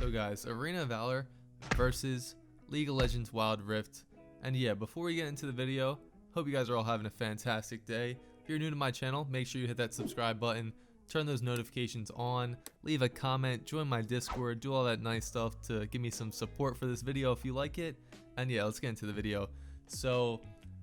So guys, Arena of Valor versus League of Legends Wild Rift. And yeah, before we get into the video, hope you guys are all having a fantastic day. If you're new to my channel, make sure you hit that subscribe button, turn those notifications on, leave a comment, join my Discord, do all that nice stuff to give me some support for this video if you like it. And yeah, let's get into the video. So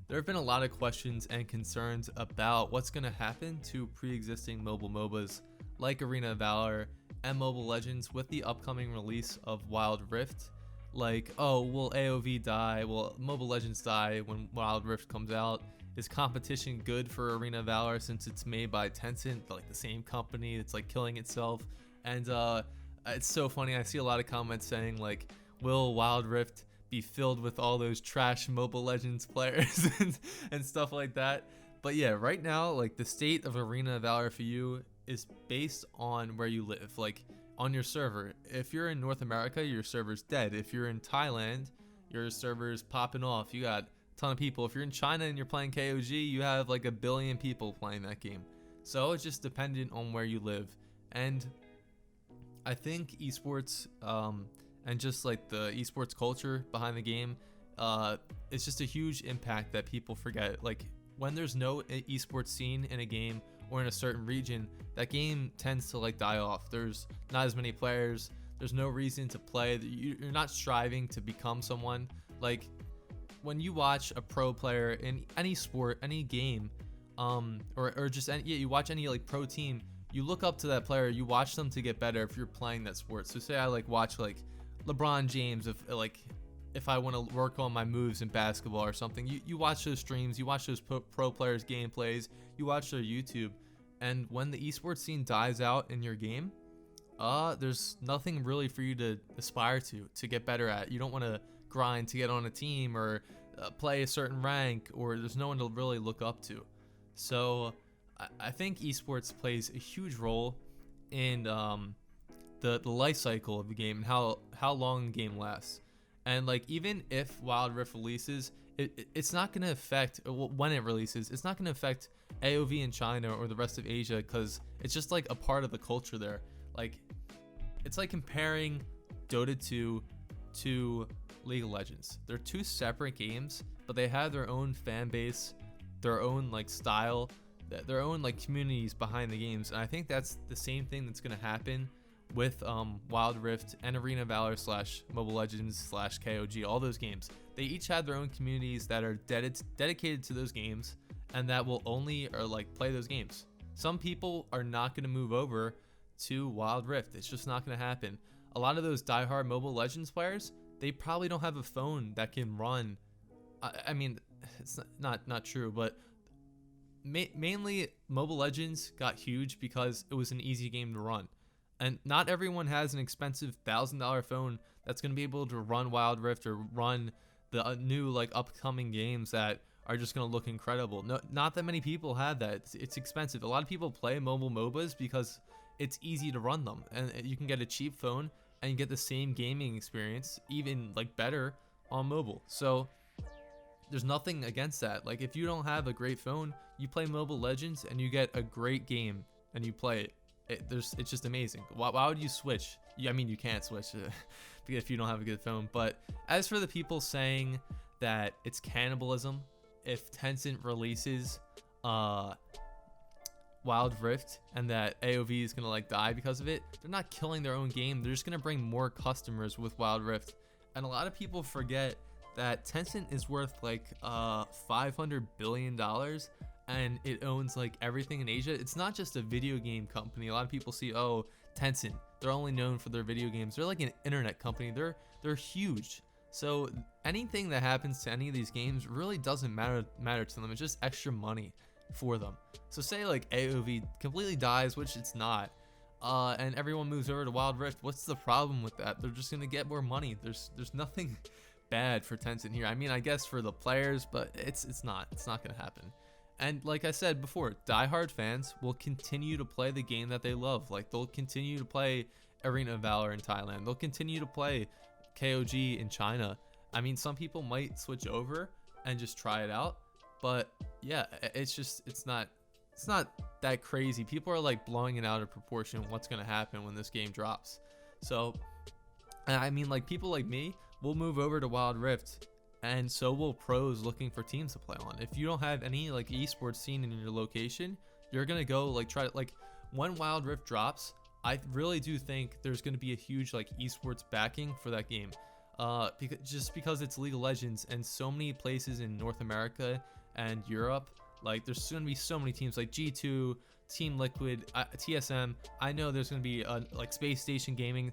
there have been a lot of questions and concerns about what's going to happen to pre-existing mobile MOBAs like Arena of Valor and Mobile Legends with the upcoming release of Wild Rift. Like, oh, will AOV die? Will Mobile Legends die when Wild Rift comes out? Is competition good for Arena of Valor since it's made by Tencent, like the same company that's like killing itself? And it's so funny, I see a lot of comments saying like, will Wild Rift be filled with all those trash Mobile Legends players and stuff like that? But yeah, right now, like the state of Arena of Valor for you is based on where you live, like on your server. If you're in North America, your server's dead. If you're in Thailand, your server's popping off. You got a ton of people. If you're in China and you're playing KOG, you have like 1 billion people playing that game. So it's just dependent on where you live. And I think esports and just like the esports culture behind the game, it's just a huge impact that people forget. Like when there's no esports scene in a game or in a certain region, that game tends to like die off. There's not as many players. There's no reason to play. You're not striving to become someone. Like when you watch a pro player in any sport, any game, or just any, yeah, you watch any like pro team, you look up to that player. You watch them to get better if you're playing that sport. So say I like watch like LeBron James, if I want to work on my moves in basketball or something, you watch those streams, you watch those pro players gameplays, you watch their YouTube, and when the esports scene dies out in your game, there's nothing really for you to aspire to get better at. You don't want to grind to get on a team or play a certain rank, or there's no one to really look up to. So I think esports plays a huge role in the life cycle of the game and how long the game lasts. And like even if Wild Rift releases, it's not going to affect, when it releases, it's not going to affect AOV in China or the rest of Asia, because it's just like a part of the culture there. Like it's like comparing Dota 2 to League of Legends. They're two separate games, but they have their own fan base, their own like style, their own like communities behind the games. And I think that's the same thing that's going to happen with Wild Rift and Arena Valor / Mobile Legends / KOG. All those games, they each have their own communities that are dedicated to those games and that will only like play those games. Some people are not going to move over to Wild Rift. It's just not going to happen. A lot of those diehard Mobile Legends players, they probably don't have a phone that can run. I mean, it's not true, but mainly Mobile Legends got huge because it was an easy game to run. And not everyone has an expensive $1,000 phone that's going to be able to run Wild Rift or run the new like upcoming games that are just going to look incredible. No, not that many people have that. It's expensive. A lot of people play mobile MOBAs because it's easy to run them, and you can get a cheap phone and you get the same gaming experience, even like better on mobile. So there's nothing against that. Like if you don't have a great phone, you play Mobile Legends and you get a great game and you play it. It's just amazing. Why would you switch? I mean, you can't switch if you don't have a good phone. But as for the people saying that it's cannibalism if Tencent releases Wild Rift and that AOV is gonna like die because of it, they're not killing their own game. They're just gonna bring more customers with Wild Rift. And a lot of people forget that Tencent is worth like $500 billion. And it owns like everything in Asia. It's not just a video game company. A lot of people see, oh, Tencent, they're only known for their video games. They're like an internet company. They're huge. So anything that happens to any of these games really doesn't matter to them. It's just extra money for them. So say like AOV completely dies, which it's not, and everyone moves over to Wild Rift. What's the problem with that? They're just gonna get more money. There's nothing bad for Tencent here. I mean, I guess for the players, but it's not gonna happen. And like I said before, diehard fans will continue to play the game that they love. Like they'll continue to play Arena of Valor in Thailand. They'll continue to play KOG in China. I mean, some people might switch over and just try it out, but yeah, it's not that crazy. People are like blowing it out of proportion what's going to happen when this game drops. So And I mean, like, people like me will move over to Wild Rift, and so will pros looking for teams to play on. If you don't have any like esports scene in your location, you're gonna go like try to like when Wild Rift drops. I really do think there's gonna be a huge like esports backing for that game, because it's League of Legends, and so many places in North America and Europe. Like, there's gonna be so many teams like G2, Team Liquid, TSM. I know there's gonna be like Space Station Gaming.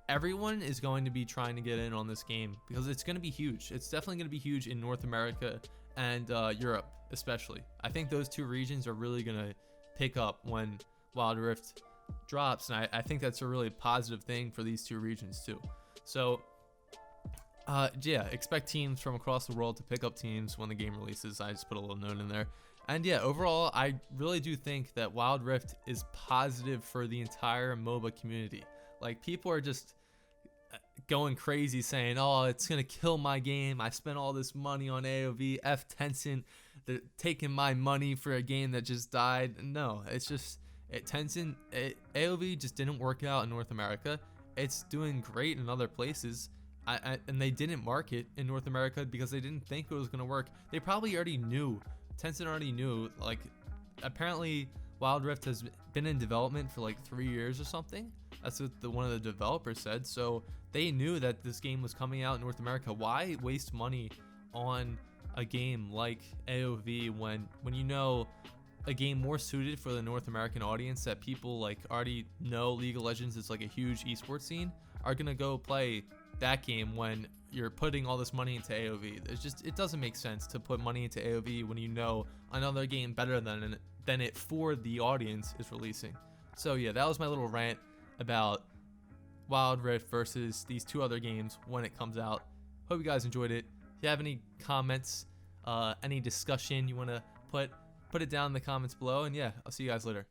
Everyone is going to be trying to get in on this game because it's going to be huge. It's definitely going to be huge in North America and Europe, especially. I think those two regions are really going to pick up when Wild Rift drops, and I think that's a really positive thing for these two regions too. So yeah, expect teams from across the world to pick up teams when the game releases. I just put a little note in there. And yeah, overall, I really do think that Wild Rift is positive for the entire MOBA community. Like, people are just going crazy saying, oh, it's going to kill my game. I spent all this money on AOV. F Tencent, they're taking my money for a game that just died. No, it's just, AOV just didn't work out in North America. It's doing great in other places. And they didn't market in North America because they didn't think it was going to work. They probably already knew. Tencent already knew. Like, apparently Wild Rift has been in development for like 3 years or something. That's what one of the developers said. So they knew that this game was coming out in North America. Why waste money on a game like AOV when you know a game more suited for the North American audience that people like already know League of Legends is like a huge esports scene are gonna go play that game when you're putting all this money into AOV. It doesn't make sense to put money into AOV when you know another game better than it for the audience is releasing. So yeah, that was my little rant about Wild Rift versus these two other games when it comes out. Hope you guys enjoyed it. If you have any comments, any discussion you want to put it down in the comments below, and yeah, I'll see you guys later.